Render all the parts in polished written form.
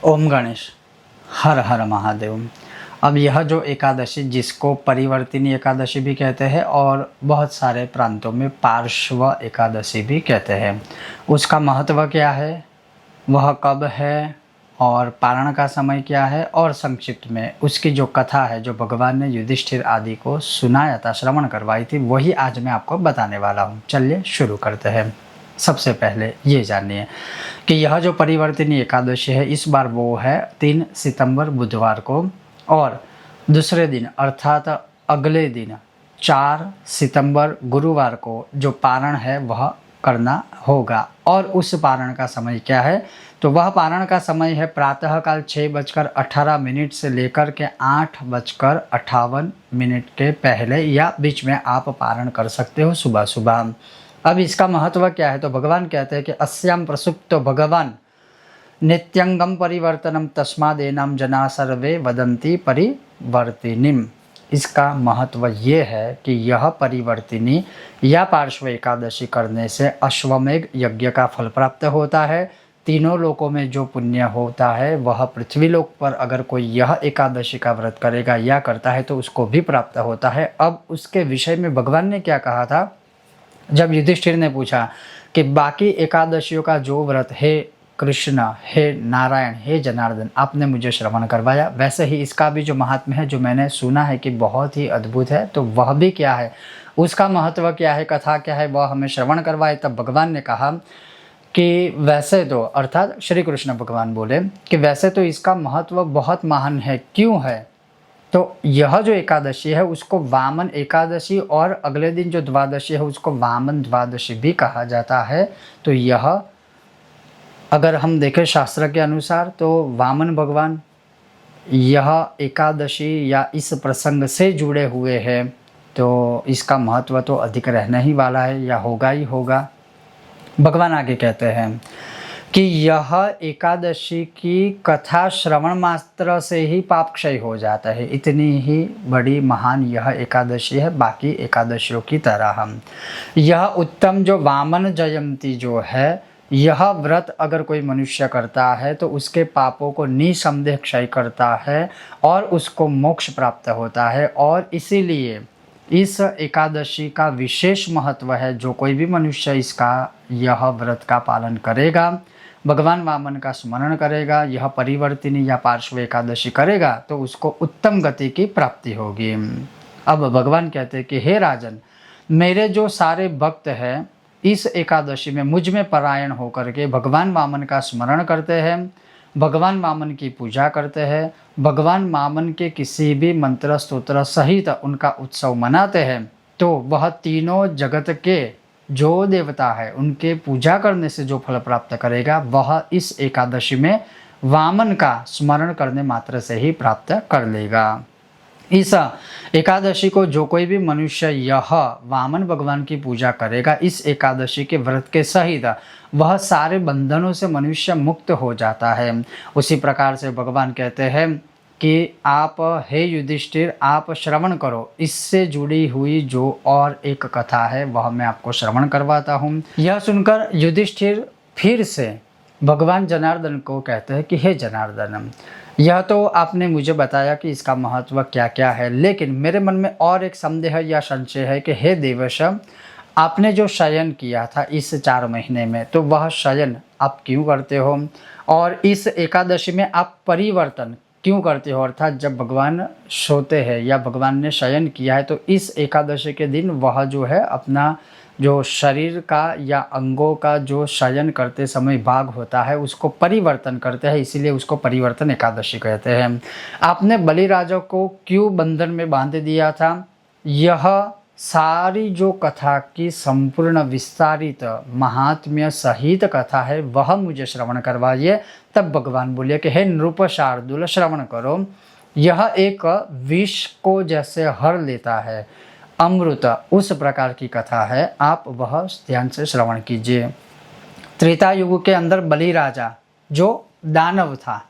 ओम गणेश। हर हर महादेव। अब यह जो एकादशी जिसको परिवर्तिनी एकादशी भी कहते हैं और बहुत सारे प्रांतों में पार्श्व एकादशी भी कहते हैं, उसका महत्व क्या है, वह कब है और पारण का समय क्या है, और संक्षिप्त में उसकी जो कथा है जो भगवान ने युधिष्ठिर आदि को सुनाया था, श्रवण करवाई थी, वही आज मैं आपको बताने वाला हूँ। चलिए शुरू करते हैं। सबसे पहले ये जानिए कि यह जो परिवर्तिनी एकादशी है इस बार वो है 3 सितंबर बुधवार को, और दूसरे दिन अर्थात अगले दिन 4 सितंबर गुरुवार को जो पारण है वह करना होगा। और उस पारण का समय क्या है, तो वह पारण का समय है प्रातःकाल 6:18 से लेकर के 8:58 के पहले या बीच में आप पारण कर सकते हो सुबह सुबह। अब इसका महत्व क्या है, तो भगवान कहते हैं कि अस्याम प्रसुप्तो भगवान नित्यंगम परिवर्तनम तस्मादेनाम जना सर्वे वदंती परिवर्तिनीम। इसका महत्व ये है कि यह परिवर्तिनी या पार्श्व एकादशी करने से अश्वमेघ यज्ञ का फल प्राप्त होता है। तीनों लोकों में जो पुण्य होता है वह पृथ्वी लोक पर अगर कोई यह एकादशी का व्रत करेगा या करता है तो उसको भी प्राप्त होता है। अब उसके विषय में भगवान ने क्या कहा था, जब युधिष्ठिर ने पूछा कि बाकी एकादशियों का जो व्रत है कृष्ण, हे नारायण, हे जनार्दन, आपने मुझे श्रवण करवाया, वैसे ही इसका भी जो महात्म्य है जो मैंने सुना है कि बहुत ही अद्भुत है, तो वह भी क्या है, उसका महत्व क्या है, कथा क्या है, वह हमें श्रवण करवाए। तब भगवान ने कहा कि वैसे तो, अर्थात श्री कृष्ण भगवान बोले कि वैसे तो इसका महत्व बहुत महान है। क्यों है, तो यह जो एकादशी है उसको वामन एकादशी और अगले दिन जो द्वादशी है उसको वामन द्वादशी भी कहा जाता है। तो यह अगर हम देखें शास्त्र के अनुसार तो वामन भगवान यह एकादशी या इस प्रसंग से जुड़े हुए हैं, तो इसका महत्व तो अधिक रहने ही वाला है या होगा ही होगा। भगवान आगे कहते हैं कि यह एकादशी की कथा श्रवण मात्र से ही पाप क्षय हो जाता है। इतनी ही बड़ी महान यह एकादशी है बाकी एकादशियों की तरह। यह उत्तम जो वामन जयंती जो है, यह व्रत अगर कोई मनुष्य करता है तो उसके पापों को निसंदेह क्षय करता है और उसको मोक्ष प्राप्त होता है। और इसीलिए इस एकादशी का विशेष महत्व है। जो कोई भी मनुष्य इसका यह व्रत का पालन करेगा, भगवान वामन का स्मरण करेगा, यह परिवर्तिनी या पार्श्व एकादशी करेगा तो उसको उत्तम गति की प्राप्ति होगी। अब भगवान कहते हैं कि हे राजन, मेरे जो सारे भक्त हैं इस एकादशी में मुझ में परायण होकर के भगवान वामन का स्मरण करते हैं, भगवान वामन की पूजा करते हैं, भगवान वामन के किसी भी मंत्र स्तोत्र सहित उनका उत्सव मनाते हैं, तो वह तीनों जगत के जो देवता है उनके पूजा करने से जो फल प्राप्त करेगा वह इस एकादशी में वामन का स्मरण करने मात्र से ही प्राप्त कर लेगा। इस एकादशी को जो कोई भी मनुष्य यह वामन भगवान की पूजा करेगा इस एकादशी के व्रत के सहित, वह सारे बंधनों से मनुष्य मुक्त हो जाता है। उसी प्रकार से भगवान कहते हैं कि आप हे युधिष्ठिर आप श्रवण करो, इससे जुड़ी हुई जो और एक कथा है वह मैं आपको श्रवण करवाता हूँ। यह सुनकर युधिष्ठिर फिर से भगवान जनार्दन को कहते हैं कि हे जनार्दन, यह तो आपने मुझे बताया कि इसका महत्व क्या क्या है, लेकिन मेरे मन में और एक संदेह या संशय है कि हे देवश, आपने जो शयन किया था इस 4 महीने में, तो वह शयन आप क्यों करते हो, और इस एकादशी में आप परिवर्तन क्यों करते हो, अर्थात जब भगवान सोते हैं या भगवान ने शयन किया है तो इस एकादशी के दिन वह जो है अपना जो शरीर का या अंगों का जो शयन करते समय भाग होता है उसको परिवर्तन करते हैं, इसीलिए उसको परिवर्तन एकादशी कहते हैं। आपने बलिराजा को क्यों बंधन में बांध दिया था, यह सारी जो कथा की संपूर्ण विस्तारित महात्म्य सहित कथा है वह मुझे श्रवण करवाइए। तब भगवान बोले कि हे नृप शार्दूल श्रवण करो, यह एक विष को जैसे हर लेता है अमृत, उस प्रकार की कथा है, आप वह ध्यान से श्रवण कीजिए। त्रेता युग के अंदर बलि राजा जो दानव था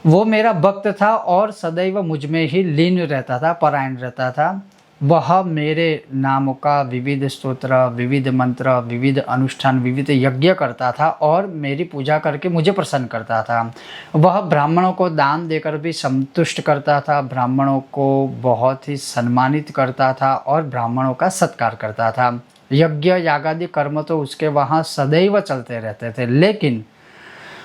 वो मेरा भक्त था और सदैव मुझ में ही लीन रहता था, परायण रहता था। वह मेरे नाम का विविध स्तोत्र, विविध मंत्र, विविध अनुष्ठान, विविध यज्ञ करता था और मेरी पूजा करके मुझे प्रसन्न करता था। वह ब्राह्मणों को दान देकर भी संतुष्ट करता था, ब्राह्मणों को बहुत ही सम्मानित करता था और ब्राह्मणों का सत्कार करता था। यज्ञ यागादि कर्म तो उसके वहाँ सदैव चलते रहते थे, लेकिन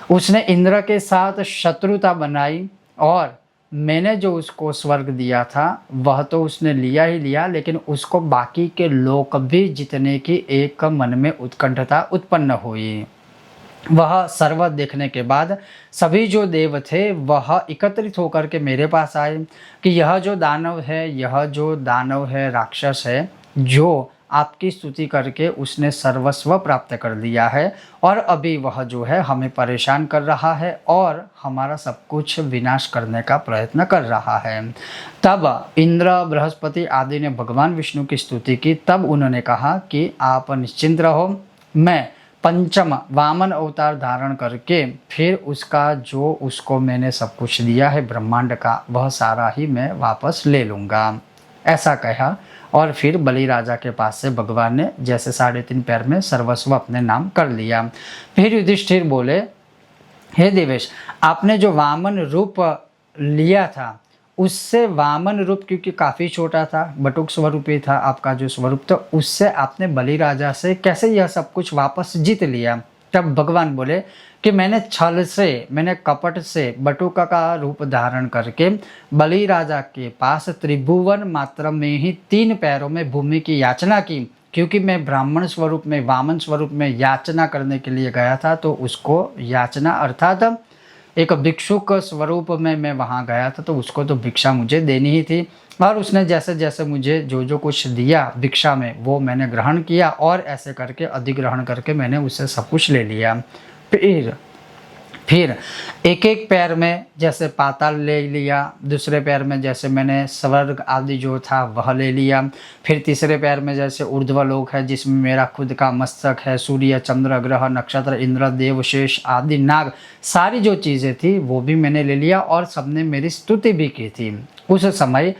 उसने इंद्र के साथ शत्रुता बनाई और मैंने जो उसको स्वर्ग दिया था वह तो उसने लिया ही लिया, लेकिन उसको बाकी के लोक भी जीतने की एक मन में उत्कंठता उत्पन्न हुई। वह सर्व देखने के बाद सभी जो देव थे वह एकत्रित होकर के मेरे पास आए कि यह जो दानव है राक्षस है, जो आपकी स्तुति करके उसने सर्वस्व प्राप्त कर लिया है और अभी वह जो है हमें परेशान कर रहा है और हमारा सब कुछ विनाश करने का प्रयत्न कर रहा है। तब इंद्र, बृहस्पति आदि ने भगवान विष्णु की स्तुति की। तब उन्होंने कहा कि आप निश्चिंत रहो, मैं पंचम वामन अवतार धारण करके फिर उसको मैंने सब कुछ दिया है ब्रह्मांड का, वह सारा ही मैं वापस ले लूँगा, ऐसा कहा। और फिर बलि राजा के पास से भगवान ने जैसे 3.5 पैर में सर्वस्व अपने नाम कर लिया। फिर युधिष्ठिर बोले, हे देवेश, आपने जो वामन रूप लिया था उससे वामन रूप क्योंकि काफ़ी छोटा था, बटुक स्वरूपी था आपका जो स्वरूप, तो उससे आपने बलि राजा से कैसे यह सब कुछ वापस जीत लिया। तब भगवान बोले कि मैंने कपट से बटुक का रूप धारण करके बलि राजा के पास त्रिभुवन मात्र में ही 3 पैरों में भूमि की याचना की, क्योंकि मैं ब्राह्मण स्वरूप में, वामन स्वरूप में याचना करने के लिए गया था, तो उसको याचना अर्थात एक भिक्षुक स्वरूप में मैं वहाँ गया था, तो उसको तो भिक्षा मुझे देनी ही थी और उसने जैसे जैसे मुझे जो कुछ दिया भिक्षा में वो मैंने ग्रहण किया और ऐसे करके अधिग्रहण करके मैंने उससे सब कुछ ले लिया। फिर एक एक पैर में जैसे पाताल ले लिया, दूसरे पैर में जैसे मैंने स्वर्ग आदि जो था वह ले लिया, फिर तीसरे पैर में जैसे ऊर्ध्वलोक है जिसमें मेरा खुद का मस्तक है, सूर्य, चंद्र, ग्रह, नक्षत्र, इंद्र, देव, शेष आदि नाग, सारी जो चीज़ें थी वो भी मैंने ले लिया और सबने मेरी स्तुति भी की थी। उस समय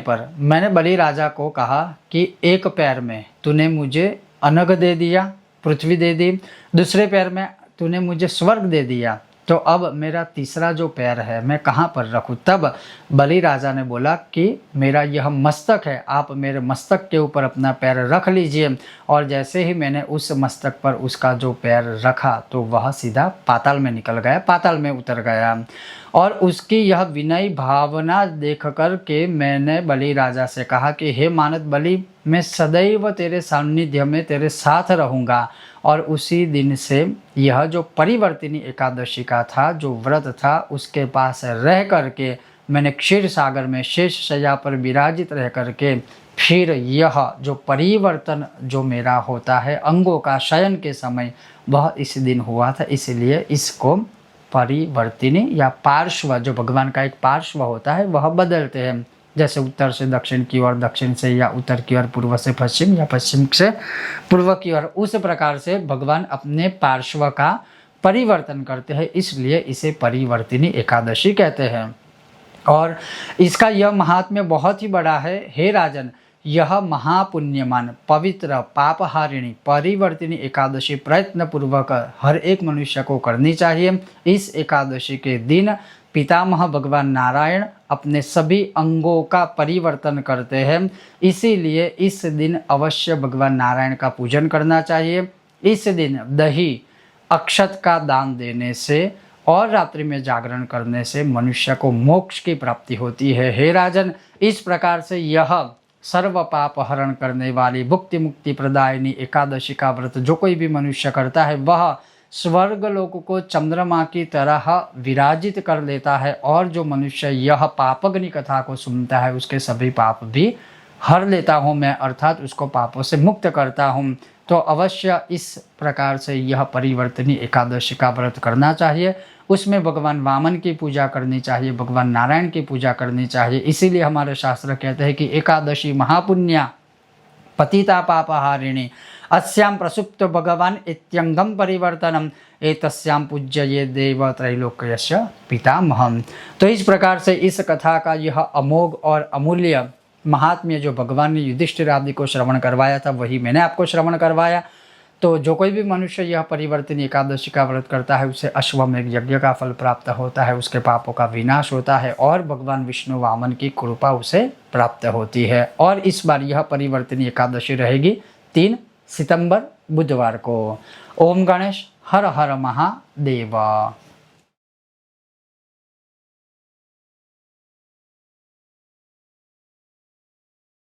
पर मैंने बलि राजा को कहा कि एक पैर में तूने मुझे अनग दे दिया, पृथ्वी दे दी, दूसरे पैर में तूने मुझे स्वर्ग दे दिया, तो अब मेरा तीसरा जो पैर है मैं कहाँ पर रखूँ। तब बलि राजा ने बोला कि मेरा यह मस्तक है, आप मेरे मस्तक के ऊपर अपना पैर रख लीजिए। और जैसे ही मैंने उस मस्तक पर उसका जो पैर रखा तो वह सीधा पाताल में निकल गया, पाताल में उतर गया। और उसकी यह विनय भावना देख कर के मैंने बलि राजा से कहा कि हे मानद बलि, मैं सदैव तेरे सानिध्य में तेरे साथ रहूँगा। और उसी दिन से यह जो परिवर्तिनी एकादशी का था जो व्रत था उसके पास रह करके मैंने क्षीर सागर में शेष शैया पर विराजित रह करके फिर यह जो परिवर्तन जो मेरा होता है अंगों का शयन के समय वह इस दिन हुआ था, इसलिए इसको परिवर्तिनी या पार्श्व, जो भगवान का एक पार्श्व होता है वह बदलते हैं, जैसे उत्तर से दक्षिण की ओर, दक्षिण से या उत्तर की ओर पूर्व से पश्चिम या पश्चिम से पूर्व की ओर, उस प्रकार से भगवान अपने पार्श्व का परिवर्तन करते हैं, इसलिए इसे परिवर्तिनी एकादशी कहते हैं। और इसका यह महात्म्य बहुत ही बड़ा है। हे राजन, यह महापुण्यमान पवित्र पापहारिणी परिवर्तिनी एकादशी प्रयत्न पूर्वक हर एक मनुष्य को करनी चाहिए। इस एकादशी के दिन पितामह भगवान नारायण अपने सभी अंगों का परिवर्तन करते हैं, इसीलिए इस दिन अवश्य भगवान नारायण का पूजन करना चाहिए। इस दिन दही अक्षत का दान देने से और रात्रि में जागरण करने से मनुष्य को मोक्ष की प्राप्ति होती है। हे राजन, इस प्रकार से यह सर्व पाप हरण करने वाली भुक्ति मुक्ति प्रदायिनी एकादशी का व्रत जो कोई भी मनुष्य करता है वह स्वर्ग लोक को चंद्रमा की तरह विराजित कर लेता है। और जो मनुष्य यह पापग्नि कथा को सुनता है उसके सभी पाप भी हर लेता हूँ मैं, अर्थात उसको पापों से मुक्त करता हूँ। तो अवश्य इस प्रकार से यह परिवर्तनी एकादशी का व्रत करना चाहिए। उसमें भगवान वामन की पूजा करनी चाहिए, भगवान नारायण की पूजा करनी चाहिए। इसीलिए हमारे शास्त्र कहते हैं कि एकादशी महापुण्या पतिता पापहारिणी अस्याम प्रसुप्त भगवान इत्यंगम परिवर्तनम एतस्याम पूज्यये देव त्रैलोक्यस्य पितामहम्। तो इस प्रकार से इस कथा का यह अमोघ और अमूल्य महात्म्य जो भगवान ने युधिष्ठिर आदि को श्रवण करवाया था वही मैंने आपको श्रवण करवाया। तो जो कोई भी मनुष्य यह परिवर्तनीय एकादशी का व्रत करता है उसे अश्वमेध यज्ञ का फल प्राप्त होता है, उसके पापों का विनाश होता है और भगवान विष्णु वामन की कृपा उसे प्राप्त होती है। और इस बार यह परिवर्तनीय एकादशी रहेगी 3 सितंबर बुधवार को। ओम गणेश हर हर महादेव।